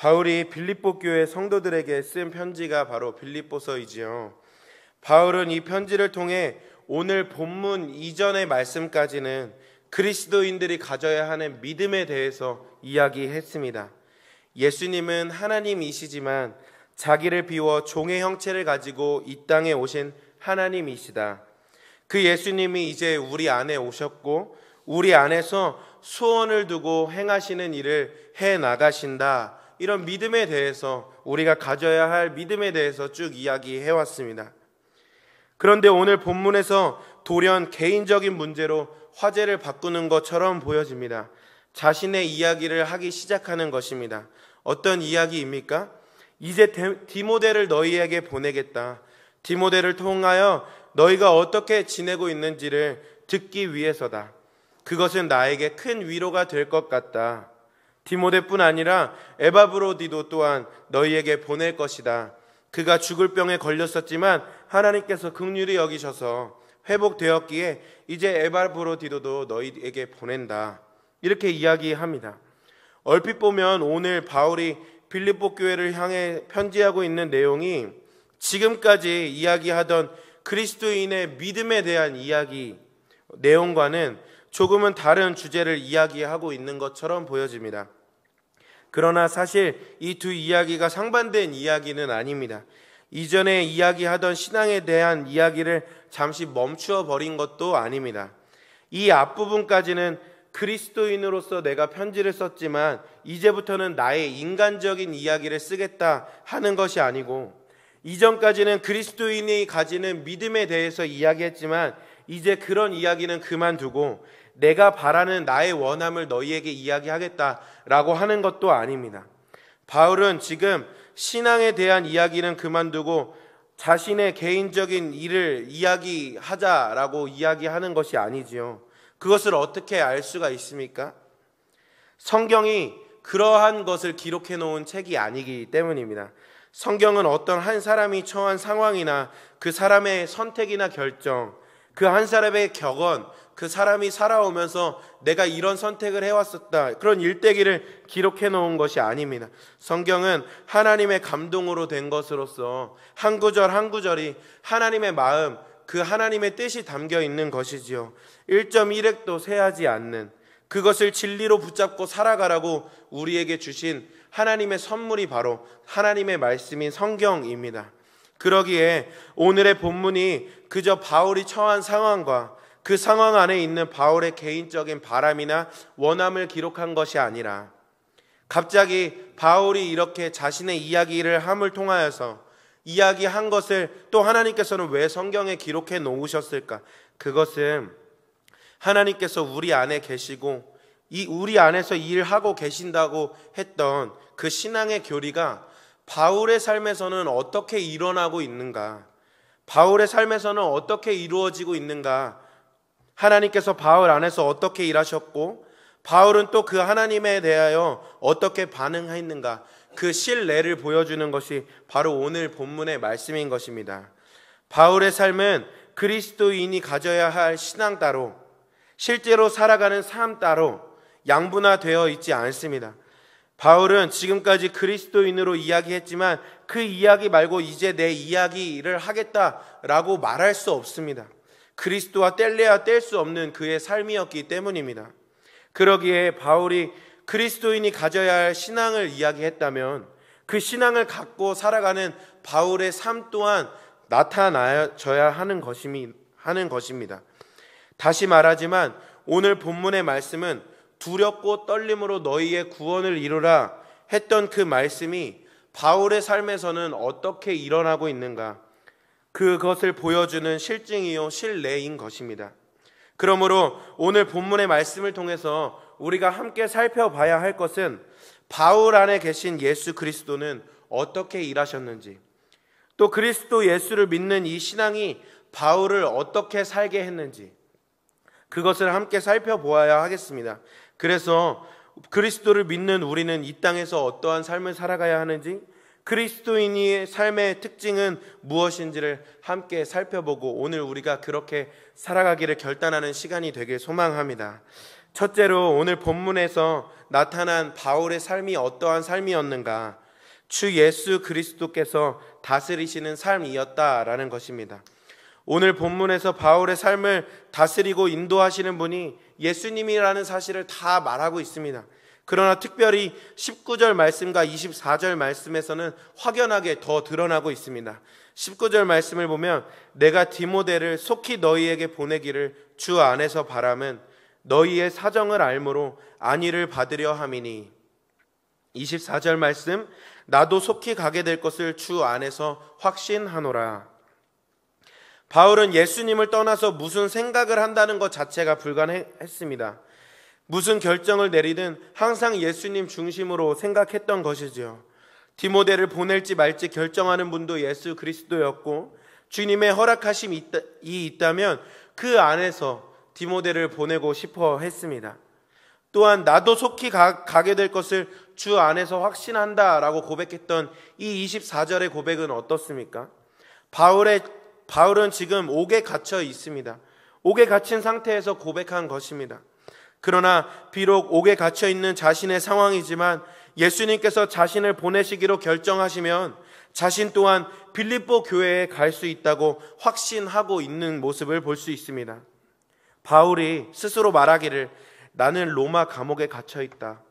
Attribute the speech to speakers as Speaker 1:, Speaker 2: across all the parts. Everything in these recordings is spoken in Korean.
Speaker 1: 바울이 빌립보 교회 성도들에게 쓴 편지가 바로 빌립보서이지요. 바울은 이 편지를 통해 오늘 본문 이전의 말씀까지는 그리스도인들이 가져야 하는 믿음에 대해서 이야기했습니다. 예수님은 하나님이시지만 자기를 비워 종의 형체를 가지고 이 땅에 오신 하나님이시다. 그 예수님이 이제 우리 안에 오셨고 우리 안에서 소원을 두고 행하시는 일을 해 나가신다. 이런 믿음에 대해서, 우리가 가져야 할 믿음에 대해서 쭉 이야기해 왔습니다. 그런데 오늘 본문에서 돌연 개인적인 문제로 화제를 바꾸는 것처럼 보여집니다. 자신의 이야기를 하기 시작하는 것입니다. 어떤 이야기입니까? 이제 디모데를 너희에게 보내겠다. 디모데를 통하여 너희가 어떻게 지내고 있는지를 듣기 위해서다. 그것은 나에게 큰 위로가 될 것 같다. 디모데뿐 아니라 에바브로디도 또한 너희에게 보낼 것이다. 그가 죽을 병에 걸렸었지만 하나님께서 긍휼히 여기셔서 회복되었기에 이제 에바브로디도도 너희에게 보낸다. 이렇게 이야기합니다. 얼핏 보면 오늘 바울이 빌립보 교회를 향해 편지하고 있는 내용이 지금까지 이야기하던 그리스도인의 믿음에 대한 이야기 내용과는 조금은 다른 주제를 이야기하고 있는 것처럼 보여집니다. 그러나 사실 이 두 이야기가 상반된 이야기는 아닙니다. 이전에 이야기하던 신앙에 대한 이야기를 잠시 멈추어 버린 것도 아닙니다. 이 앞부분까지는 그리스도인으로서 내가 편지를 썼지만 이제부터는 나의 인간적인 이야기를 쓰겠다 하는 것이 아니고, 이전까지는 그리스도인이 가지는 믿음에 대해서 이야기했지만 이제 그런 이야기는 그만두고 내가 바라는 나의 원함을 너희에게 이야기하겠다라고 하는 것도 아닙니다. 바울은 지금 신앙에 대한 이야기는 그만두고 자신의 개인적인 일을 이야기하자라고 이야기하는 것이 아니지요. 그것을 어떻게 알 수가 있습니까? 성경이 그러한 것을 기록해 놓은 책이 아니기 때문입니다. 성경은 어떤 한 사람이 처한 상황이나 그 사람의 선택이나 결정, 그 한 사람의 격언, 그 사람이 살아오면서 내가 이런 선택을 해왔었다, 그런 일대기를 기록해 놓은 것이 아닙니다. 성경은 하나님의 감동으로 된 것으로서 한 구절 한 구절이 하나님의 마음, 그 하나님의 뜻이 담겨 있는 것이지요. 1.1획도 세하지 않는, 그것을 진리로 붙잡고 살아가라고 우리에게 주신 하나님의 선물이 바로 하나님의 말씀인 성경입니다. 그러기에 오늘의 본문이 그저 바울이 처한 상황과 그 상황 안에 있는 바울의 개인적인 바람이나 원함을 기록한 것이 아니라 갑자기 바울이 이렇게 자신의 이야기를 함을 통하여서 이야기한 것을 또 하나님께서는 왜 성경에 기록해 놓으셨을까? 그것은 하나님께서 우리 안에 계시고 이 우리 안에서 일하고 계신다고 했던 그 신앙의 교리가 바울의 삶에서는 어떻게 일어나고 있는가, 바울의 삶에서는 어떻게 이루어지고 있는가, 하나님께서 바울 안에서 어떻게 일하셨고 바울은 또 그 하나님에 대하여 어떻게 반응했는가, 그 실내를 보여주는 것이 바로 오늘 본문의 말씀인 것입니다. 바울의 삶은 그리스도인이 가져야 할 신앙 따로, 실제로 살아가는 삶 따로 양분화되어 있지 않습니다. 바울은 지금까지 그리스도인으로 이야기했지만 그 이야기 말고 이제 내 이야기를 하겠다라고 말할 수 없습니다. 그리스도와 뗄래야 뗄 수 없는 그의 삶이었기 때문입니다. 그러기에 바울이 그리스도인이 가져야 할 신앙을 이야기했다면 그 신앙을 갖고 살아가는 바울의 삶 또한 나타나줘야 하는 것입니다. 다시 말하지만 오늘 본문의 말씀은 두렵고 떨림으로 너희의 구원을 이루라 했던 그 말씀이 바울의 삶에서는 어떻게 일어나고 있는가, 그것을 보여주는 실증이요 실내인 것입니다. 그러므로 오늘 본문의 말씀을 통해서 우리가 함께 살펴봐야 할 것은 바울 안에 계신 예수 그리스도는 어떻게 일하셨는지, 또 그리스도 예수를 믿는 이 신앙이 바울을 어떻게 살게 했는지, 그것을 함께 살펴보아야 하겠습니다. 그래서 그리스도를 믿는 우리는 이 땅에서 어떠한 삶을 살아가야 하는지, 그리스도인의 삶의 특징은 무엇인지를 함께 살펴보고 오늘 우리가 그렇게 살아가기를 결단하는 시간이 되길 소망합니다. 첫째로 오늘 본문에서 나타난 바울의 삶이 어떠한 삶이었는가? 주 예수 그리스도께서 다스리시는 삶이었다라는 것입니다. 오늘 본문에서 바울의 삶을 다스리고 인도하시는 분이 예수님이라는 사실을 다 말하고 있습니다. 그러나 특별히 19절 말씀과 24절 말씀에서는 확연하게 더 드러나고 있습니다. 19절 말씀을 보면 내가 디모데를 속히 너희에게 보내기를 주 안에서 바람은 너희의 사정을 알므로 안위를 받으려 함이니. 24절 말씀 나도 속히 가게 될 것을 주 안에서 확신하노라. 바울은 예수님을 떠나서 무슨 생각을 한다는 것 자체가 불가능했습니다. 무슨 결정을 내리든 항상 예수님 중심으로 생각했던 것이죠. 디모데를 보낼지 말지 결정하는 분도 예수 그리스도였고 주님의 허락하심이 있다면 그 안에서 디모데를 보내고 싶어 했습니다. 또한 나도 속히 가게 될 것을 주 안에서 확신한다라고 고백했던 이 24절의 고백은 어떻습니까? 바울은 지금 옥에 갇혀 있습니다. 옥에 갇힌 상태에서 고백한 것입니다. 그러나 비록 옥에 갇혀 있는 자신의 상황이지만 예수님께서 자신을 보내시기로 결정하시면 자신 또한 빌립보 교회에 갈 수 있다고 확신하고 있는 모습을 볼 수 있습니다. 바울이 스스로 말하기를 나는 로마 감옥에 갇혀 있다.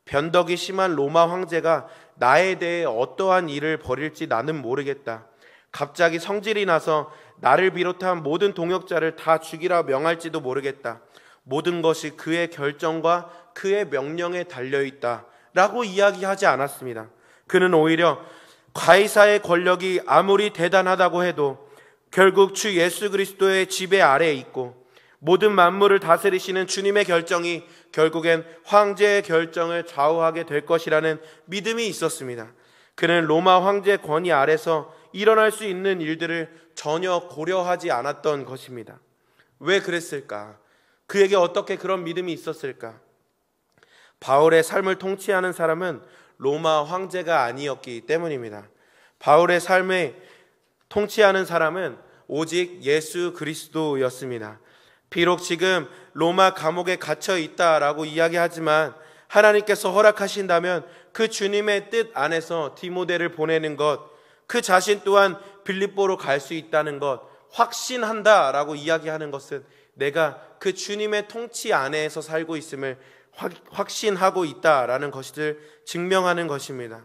Speaker 1: 변덕이 심한 로마 황제가 나에 대해 어떠한 일을 벌일지 나는 모르겠다. 갑자기 성질이 나서 나를 비롯한 모든 동역자를 다 죽이라 명할지도 모르겠다. 모든 것이 그의 결정과 그의 명령에 달려있다 라고 이야기하지 않았습니다. 그는 오히려 가이사의 권력이 아무리 대단하다고 해도 결국 주 예수 그리스도의 지배 아래에 있고 모든 만물을 다스리시는 주님의 결정이 결국엔 황제의 결정을 좌우하게 될 것이라는 믿음이 있었습니다. 그는 로마 황제의 권위 아래서 일어날 수 있는 일들을 전혀 고려하지 않았던 것입니다. 왜 그랬을까? 그에게 어떻게 그런 믿음이 있었을까? 바울의 삶을 통치하는 사람은 로마 황제가 아니었기 때문입니다. 바울의 삶을 통치하는 사람은 오직 예수 그리스도였습니다. 비록 지금 로마 감옥에 갇혀 있다라고 이야기하지만 하나님께서 허락하신다면 그 주님의 뜻 안에서 디모데를 보내는 것, 그 자신 또한 빌립보로 갈 수 있다는 것 확신한다라고 이야기하는 것은 내가 그 주님의 통치 안에서 살고 있음을 확신하고 있다라는 것을 증명하는 것입니다.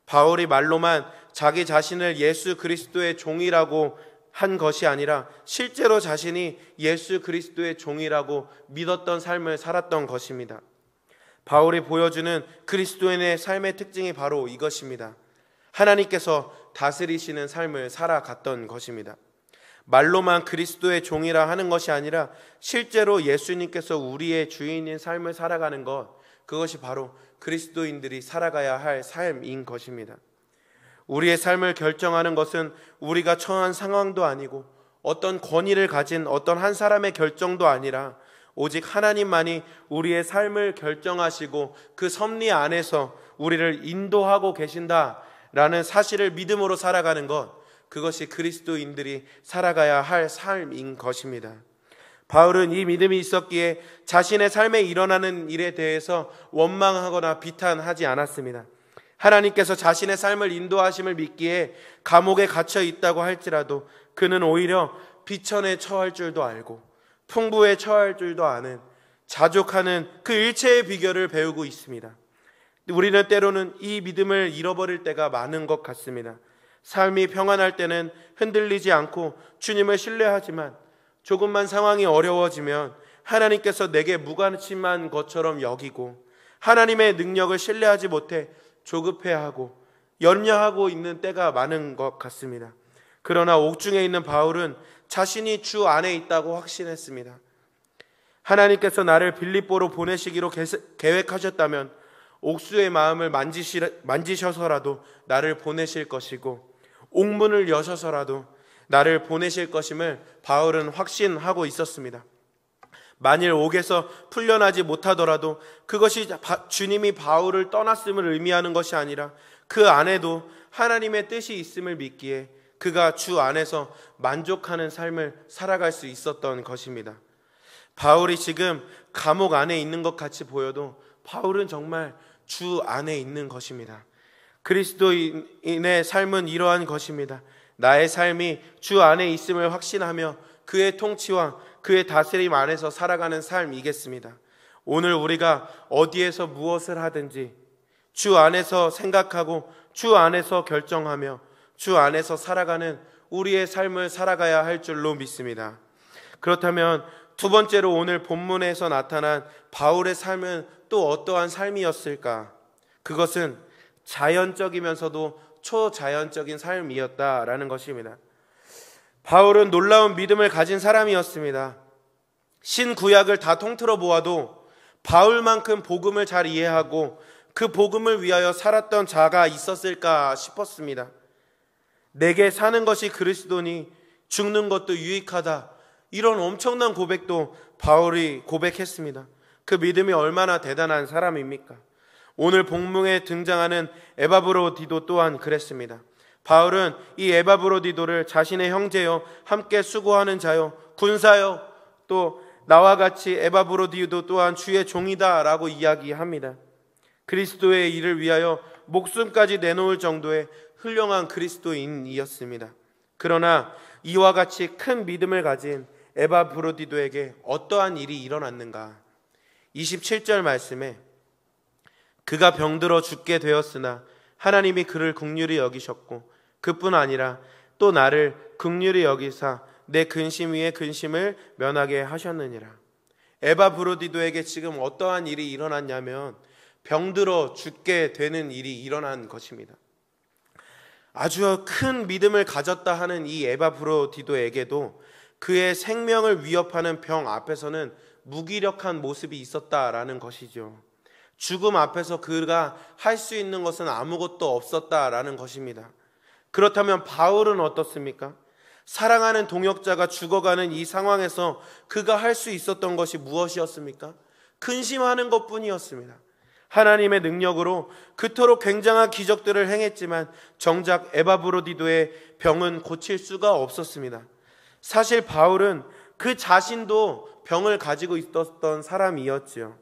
Speaker 1: 바울이 말로만 자기 자신을 예수 그리스도의 종이라고 한 것이 아니라 실제로 자신이 예수 그리스도의 종이라고 믿었던 삶을 살았던 것입니다. 바울이 보여주는 그리스도인의 삶의 특징이 바로 이것입니다. 하나님께서 다스리시는 삶을 살아갔던 것입니다. 말로만 그리스도의 종이라 하는 것이 아니라 실제로 예수님께서 우리의 주인인 삶을 살아가는 것, 그것이 바로 그리스도인들이 살아가야 할 삶인 것입니다. 우리의 삶을 결정하는 것은 우리가 처한 상황도 아니고 어떤 권위를 가진 어떤 한 사람의 결정도 아니라 오직 하나님만이 우리의 삶을 결정하시고 그 섭리 안에서 우리를 인도하고 계신다라는 사실을 믿음으로 살아가는 것, 그것이 그리스도인들이 살아가야 할 삶인 것입니다. 바울은 이 믿음이 있었기에 자신의 삶에 일어나는 일에 대해서 원망하거나 비탄하지 않았습니다. 하나님께서 자신의 삶을 인도하심을 믿기에 감옥에 갇혀 있다고 할지라도 그는 오히려 비천에 처할 줄도 알고 풍부에 처할 줄도 아는 자족하는 그 일체의 비결을 배우고 있습니다. 우리는 때로는 이 믿음을 잃어버릴 때가 많은 것 같습니다. 삶이 평안할 때는 흔들리지 않고 주님을 신뢰하지만 조금만 상황이 어려워지면 하나님께서 내게 무관심한 것처럼 여기고 하나님의 능력을 신뢰하지 못해 조급해하고 염려하고 있는 때가 많은 것 같습니다. 그러나 옥중에 있는 바울은 자신이 주 안에 있다고 확신했습니다. 하나님께서 나를 빌립보로 보내시기로 계획하셨다면 옥수의 마음을 만지셔서라도 나를 보내실 것이고 옥문을 여셔서라도 나를 보내실 것임을 바울은 확신하고 있었습니다. 만일 옥에서 풀려나지 못하더라도 그것이 주님이 바울을 떠났음을 의미하는 것이 아니라 그 안에도 하나님의 뜻이 있음을 믿기에 그가 주 안에서 만족하는 삶을 살아갈 수 있었던 것입니다. 바울이 지금 감옥 안에 있는 것 같이 보여도 바울은 정말 주 안에 있는 것입니다. 그리스도인의 삶은 이러한 것입니다. 나의 삶이 주 안에 있음을 확신하며 그의 통치와 그의 다스림 안에서 살아가는 삶이겠습니다. 오늘 우리가 어디에서 무엇을 하든지 주 안에서 생각하고 주 안에서 결정하며 주 안에서 살아가는 우리의 삶을 살아가야 할 줄로 믿습니다. 그렇다면 두 번째로 오늘 본문에서 나타난 바울의 삶은 또 어떠한 삶이었을까? 그것은 자연적이면서도 초자연적인 삶이었다라는 것입니다. 바울은 놀라운 믿음을 가진 사람이었습니다. 신구약을 다 통틀어 보아도 바울만큼 복음을 잘 이해하고 그 복음을 위하여 살았던 자가 있었을까 싶었습니다. 내게 사는 것이 그리스도니 죽는 것도 유익하다. 이런 엄청난 고백도 바울이 고백했습니다. 그 믿음이 얼마나 대단한 사람입니까? 오늘 본문에 등장하는 에바브로디도 또한 그랬습니다. 바울은 이 에바브로디도를 자신의 형제요, 함께 수고하는 자요, 군사요, 또 나와 같이 에바브로디도 또한 주의 종이다 라고 이야기합니다. 그리스도의 일을 위하여 목숨까지 내놓을 정도의 훌륭한 그리스도인이었습니다. 그러나 이와 같이 큰 믿음을 가진 에바브로디도에게 어떠한 일이 일어났는가? 27절 말씀에 그가 병들어 죽게 되었으나 하나님이 그를 긍휼히 여기셨고 그뿐 아니라 또 나를 긍휼히 여기사 내 근심 위에 근심을 면하게 하셨느니라. 에바브로디도에게 지금 어떠한 일이 일어났냐면 병들어 죽게 되는 일이 일어난 것입니다. 아주 큰 믿음을 가졌다 하는 이 에바브로디도에게도 그의 생명을 위협하는 병 앞에서는 무기력한 모습이 있었다라는 것이죠. 죽음 앞에서 그가 할 수 있는 것은 아무것도 없었다라는 것입니다. 그렇다면 바울은 어떻습니까? 사랑하는 동역자가 죽어가는 이 상황에서 그가 할 수 있었던 것이 무엇이었습니까? 근심하는 것뿐이었습니다. 하나님의 능력으로 그토록 굉장한 기적들을 행했지만 정작 에바브로디도의 병은 고칠 수가 없었습니다. 사실 바울은 그 자신도 병을 가지고 있었던 사람이었지요.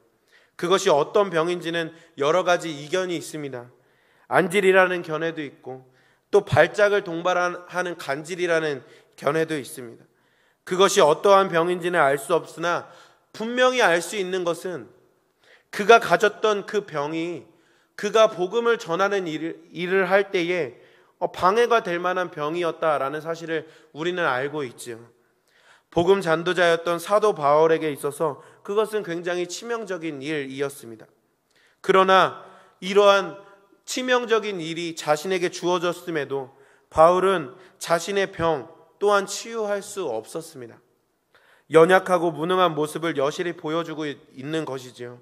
Speaker 1: 그것이 어떤 병인지는 여러 가지 이견이 있습니다. 안질이라는 견해도 있고 또 발작을 동반하는 간질이라는 견해도 있습니다. 그것이 어떠한 병인지는 알 수 없으나 분명히 알 수 있는 것은 그가 가졌던 그 병이 그가 복음을 전하는 일을 할 때에 방해가 될 만한 병이었다라는 사실을 우리는 알고 있지요. 복음 전도자였던 사도 바울에게 있어서 그것은 굉장히 치명적인 일이었습니다. 그러나 이러한 치명적인 일이 자신에게 주어졌음에도 바울은 자신의 병 또한 치유할 수 없었습니다. 연약하고 무능한 모습을 여실히 보여주고 있는 것이지요.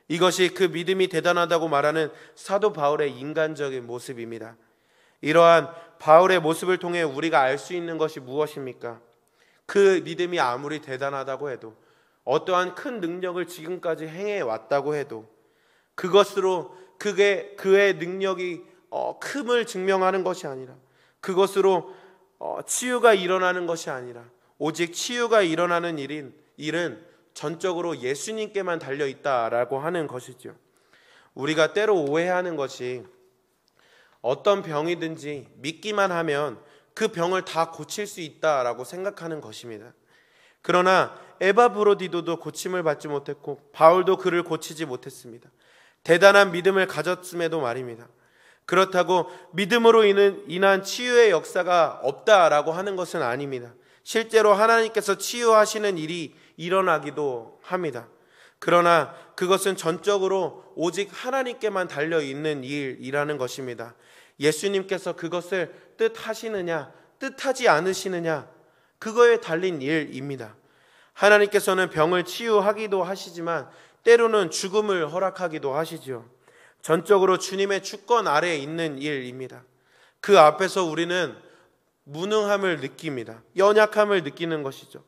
Speaker 1: 이것이 그 믿음이 대단하다고 말하는 사도 바울의 인간적인 모습입니다. 이러한 바울의 모습을 통해 우리가 알 수 있는 것이 무엇입니까? 그 믿음이 아무리 대단하다고 해도 어떠한 큰 능력을 지금까지 행해왔다고 해도 그것으로 그의 능력이 큼을 증명하는 것이 아니라 그것으로 치유가 일어나는 것이 아니라 오직 치유가 일어나는 일은 전적으로 예수님께만 달려있다라고 하는 것이죠. 우리가 때로 오해하는 것이 어떤 병이든지 믿기만 하면 그 병을 다 고칠 수 있다라고 생각하는 것입니다. 그러나 에바브로디도도 고침을 받지 못했고 바울도 그를 고치지 못했습니다. 대단한 믿음을 가졌음에도 말입니다. 그렇다고 믿음으로 인한 치유의 역사가 없다라고 하는 것은 아닙니다. 실제로 하나님께서 치유하시는 일이 일어나기도 합니다. 그러나 그것은 전적으로 오직 하나님께만 달려있는 일이라는 것입니다. 예수님께서 그것을 뜻하시느냐 뜻하지 않으시느냐 그거에 달린 일입니다. 하나님께서는 병을 치유하기도 하시지만 때로는 죽음을 허락하기도 하시죠. 전적으로 주님의 주권 아래에 있는 일입니다. 그 앞에서 우리는 무능함을 느낍니다. 연약함을 느끼는 것이죠.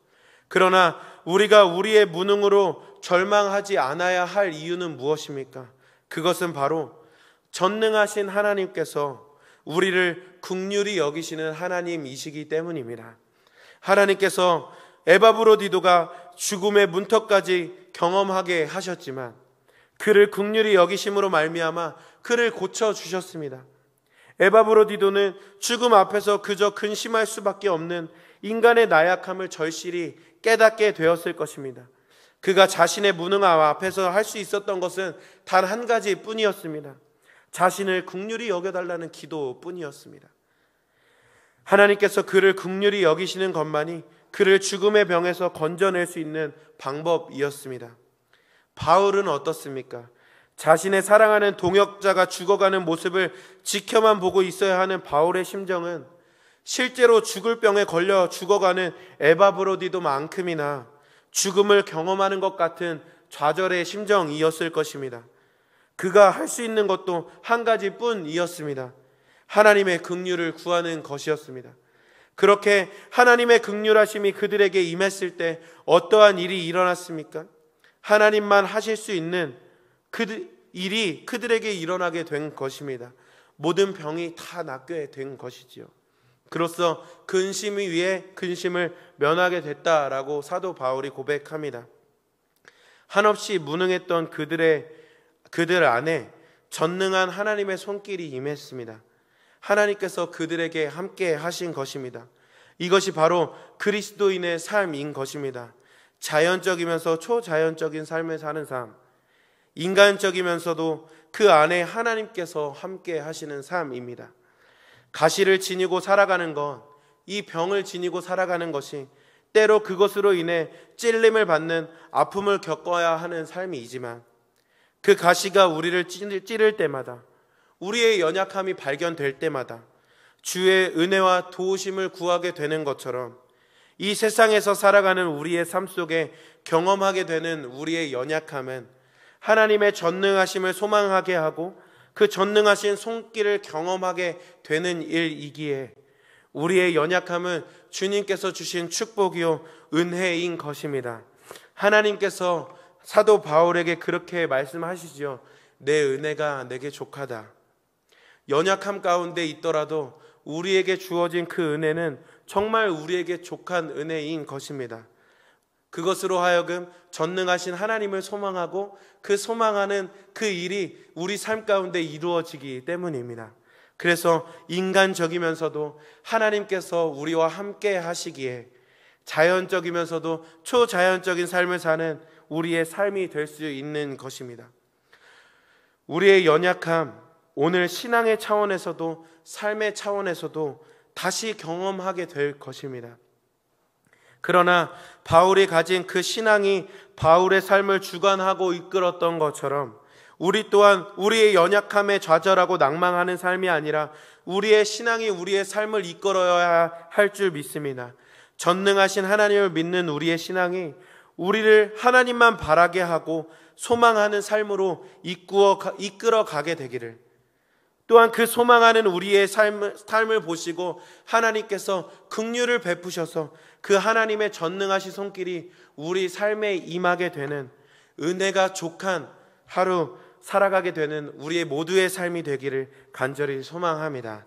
Speaker 1: 그러나 우리가 우리의 무능으로 절망하지 않아야 할 이유는 무엇입니까? 그것은 바로 전능하신 하나님께서 우리를 긍휼히 여기시는 하나님이시기 때문입니다. 하나님께서 에바브로디도가 죽음의 문턱까지 경험하게 하셨지만 그를 긍휼히 여기심으로 말미암아 그를 고쳐 주셨습니다. 에바브로디도는 죽음 앞에서 그저 근심할 수밖에 없는 인간의 나약함을 절실히 깨닫게 되었을 것입니다. 그가 자신의 무능함 앞에서 할 수 있었던 것은 단 한 가지 뿐이었습니다. 자신을 긍휼히 여겨달라는 기도뿐이었습니다. 하나님께서 그를 긍휼히 여기시는 것만이 그를 죽음의 병에서 건져낼 수 있는 방법이었습니다. 바울은 어떻습니까? 자신의 사랑하는 동역자가 죽어가는 모습을 지켜만 보고 있어야 하는 바울의 심정은 실제로 죽을 병에 걸려 죽어가는 에바브로디도만큼이나 죽음을 경험하는 것 같은 좌절의 심정이었을 것입니다. 그가 할 수 있는 것도 한 가지뿐이었습니다. 하나님의 긍휼을 구하는 것이었습니다. 그렇게 하나님의 긍휼하심이 그들에게 임했을 때 어떠한 일이 일어났습니까? 하나님만 하실 수 있는 그 일이 그들에게 일어나게 된 것입니다. 모든 병이 다 낫게 된 것이지요. 그로써 근심 위에 근심을 면하게 됐다라고 사도 바울이 고백합니다. 한없이 무능했던 그들 안에 전능한 하나님의 손길이 임했습니다. 하나님께서 그들에게 함께 하신 것입니다. 이것이 바로 그리스도인의 삶인 것입니다. 자연적이면서 초자연적인 삶을 사는 삶, 인간적이면서도 그 안에 하나님께서 함께 하시는 삶입니다. 가시를 지니고 살아가는 것, 이 병을 지니고 살아가는 것이 때로 그것으로 인해 찔림을 받는 아픔을 겪어야 하는 삶이지만 그 가시가 우리를 찌를 때마다, 우리의 연약함이 발견될 때마다 주의 은혜와 도우심을 구하게 되는 것처럼 이 세상에서 살아가는 우리의 삶 속에 경험하게 되는 우리의 연약함은 하나님의 전능하심을 소망하게 하고 그 전능하신 손길을 경험하게 되는 일이기에 우리의 연약함은 주님께서 주신 축복이요 은혜인 것입니다. 하나님께서 사도 바울에게 그렇게 말씀하시죠. 내 은혜가 내게 족하다. 연약함 가운데 있더라도 우리에게 주어진 그 은혜는 정말 우리에게 족한 은혜인 것입니다. 그것으로 하여금 전능하신 하나님을 소망하고 그 소망하는 그 일이 우리 삶 가운데 이루어지기 때문입니다. 그래서 인간적이면서도 하나님께서 우리와 함께 하시기에 자연적이면서도 초자연적인 삶을 사는 우리의 삶이 될 수 있는 것입니다. 우리의 연약함, 오늘 신앙의 차원에서도 삶의 차원에서도 다시 경험하게 될 것입니다. 그러나 바울이 가진 그 신앙이 바울의 삶을 주관하고 이끌었던 것처럼 우리 또한 우리의 연약함에 좌절하고 낭망하는 삶이 아니라 우리의 신앙이 우리의 삶을 이끌어야 할 줄 믿습니다. 전능하신 하나님을 믿는 우리의 신앙이 우리를 하나님만 바라게 하고 소망하는 삶으로 이끌어 가게 되기를, 또한 그 소망하는 우리의 삶을 보시고 하나님께서 긍휼을 베푸셔서 그 하나님의 전능하신 손길이 우리 삶에 임하게 되는 은혜가 족한 하루 살아가게 되는 우리의 모두의 삶이 되기를 간절히 소망합니다.